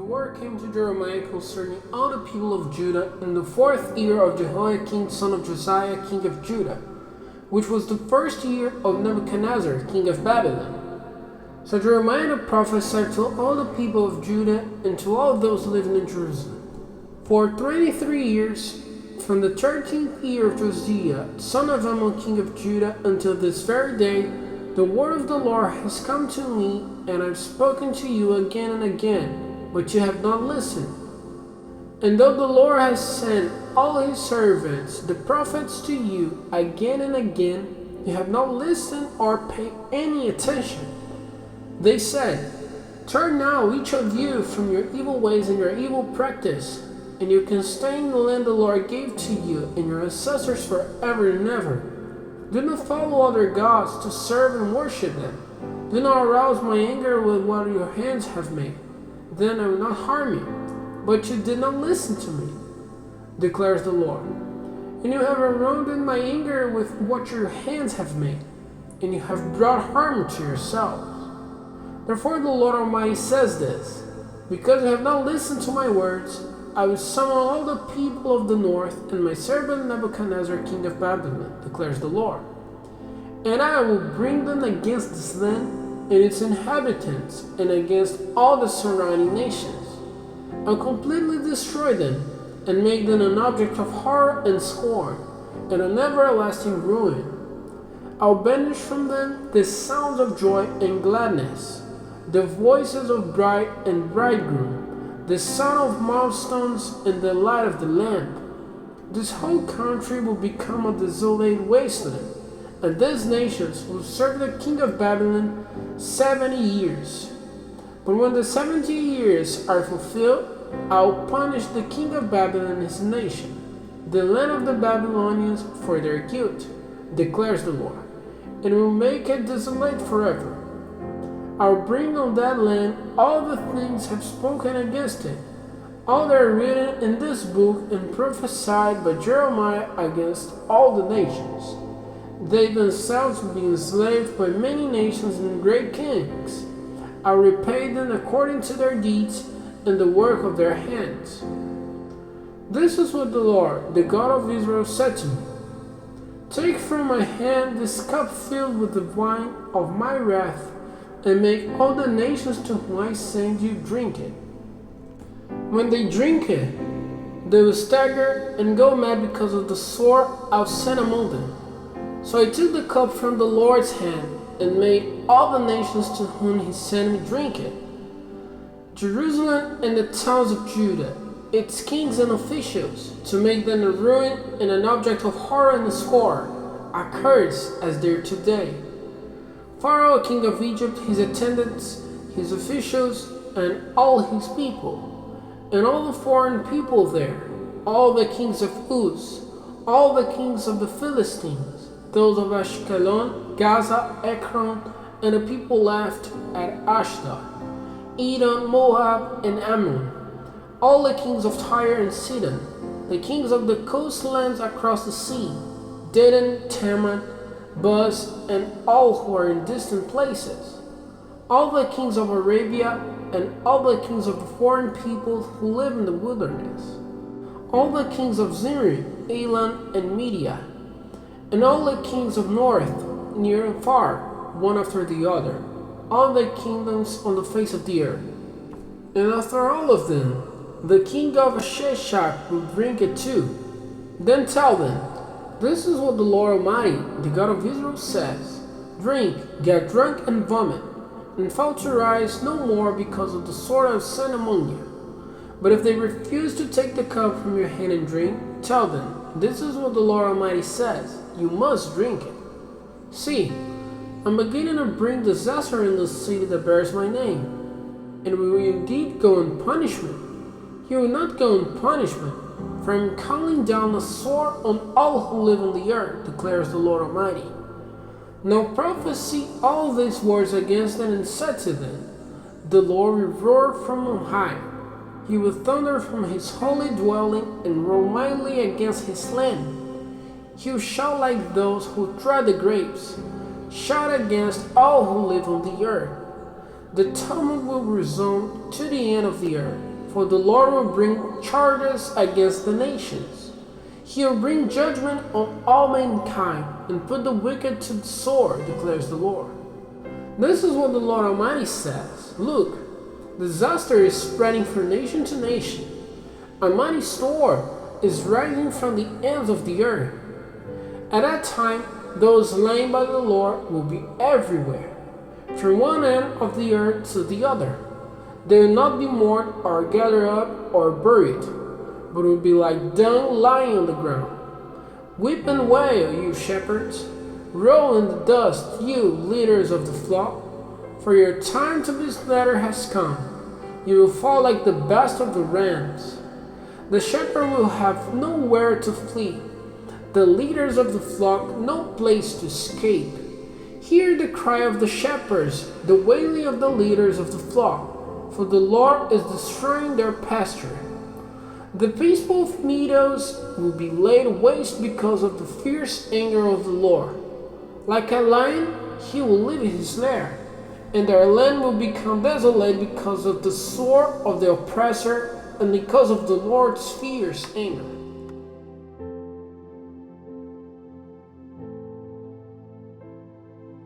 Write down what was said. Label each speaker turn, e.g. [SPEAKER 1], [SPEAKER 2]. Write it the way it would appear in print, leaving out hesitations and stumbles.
[SPEAKER 1] The word came to Jeremiah concerning all the people of Judah in the 4th year of Jehoiakim son of Josiah king of Judah, which was the 1st year of Nebuchadnezzar king of Babylon. So Jeremiah the prophet said to all the people of Judah and to all those living in Jerusalem, for 23 years, from the 13th year of Josiah son of Ammon king of Judah until this very day, the word of the Lord has come to me, and I have spoken to you again and again, but you have not listened. And though the Lord has sent all his servants, the prophets, to you again and again, you have not listened or paid any attention. They said, turn now each of you from your evil ways and your evil practice, and you can stay in the land the Lord gave to you and your ancestors forever and ever. Do not follow other gods to serve and worship them. Do not arouse my anger with what your hands have made. Then I will not harm you. But you did not listen to me, declares the Lord. And you have aroused my anger with what your hands have made, and you have brought harm to yourselves. Therefore the Lord Almighty says this, because you have not listened to my words, I will summon all the people of the north and my servant Nebuchadnezzar king of Babylon, declares the Lord. And I will bring them against this land and its inhabitants and against all the surrounding nations. I'll completely destroy them and make them an object of horror and scorn and an everlasting ruin. I'll banish from them the sounds of joy and gladness, the voices of bride and bridegroom, the sound of milestones and the light of the lamp. This whole country will become a desolate wasteland, and these nations will serve the king of Babylon 70 years. But when the 70 years are fulfilled, I will punish the king of Babylon and his nation, the land of the Babylonians, for their guilt, declares the Lord, and will make it desolate forever. I will bring on that land all the things have spoken against it, all that are written in this book and prophesied by Jeremiah against all the nations. They themselves will be enslaved by many nations and great kings. I will repay them according to their deeds and the work of their hands. This is what the Lord, the God of Israel, said to me. Take from my hand this cup filled with the wine of my wrath, and make all the nations to whom I send you drink it. When they drink it, they will stagger and go mad because of the sword I'll send among them. So I took the cup from the Lord's hand and made all the nations to whom he sent me drink it. Jerusalem and the towns of Judah, its kings and officials, to make them a ruin and an object of horror and scorn, a curse as they are today. Pharaoh, king of Egypt, his attendants, his officials, and all his people, and all the foreign people there, all the kings of Uz, all the kings of the Philistines, those of Ashkelon, Gaza, Ekron, and the people left at Ashdod, Edom, Moab, and Ammon, all the kings of Tyre and Sidon, the kings of the coastlands across the sea, Dedan, Teman, Buz, and all who are in distant places, all the kings of Arabia, and all the kings of the foreign people who live in the wilderness, all the kings of Zimri, Elam, and Media, and all the kings of north, near and far, one after the other, all the kingdoms on the face of the earth. And after all of them, the king of Sheshach will drink it too. Then tell them, this is what the Lord Almighty, the God of Israel, says. Drink, get drunk, and vomit, and fail to rise no more because of the sword I have sent among you. But if they refuse to take the cup from your hand and drink, tell them, this is what the Lord Almighty says. You must drink it. See, I'm beginning to bring disaster in the city that bears my name, and we will indeed go in punishment. You will not go in punishment, for I am calling down a sword on all who live on the earth, declares the Lord Almighty. Now prophesy all these words against them, and said to them, the Lord will roar from on high. He will thunder from his holy dwelling and roar mightily against his land. He will shout like those who tread the grapes, shout against all who live on the earth. The tumult will resound to the end of the earth. For the Lord will bring charges against the nations. He will bring judgment on all mankind and put the wicked to the sword, declares the Lord. This is what the Lord Almighty says. Look, disaster is spreading from nation to nation. A mighty storm is rising from the ends of the earth. At that time, those slain by the Lord will be everywhere, from one end of the earth to the other. They will not be mourned or gathered up or buried, but will be like dung lying on the ground. Weep and wail, you shepherds. Roll in the dust, you leaders of the flock. For your time to be slaughtered has come. You will fall like the best of the rams. The shepherd will have nowhere to flee. The leaders of the flock no place to escape. Hear the cry of the shepherds, the wailing of the leaders of the flock, for the Lord is destroying their pasture. The peaceful meadows will be laid waste because of the fierce anger of the Lord. Like a lion, he will live in his lair, and their land will become desolate because of the sword of the oppressor and because of the Lord's fierce anger.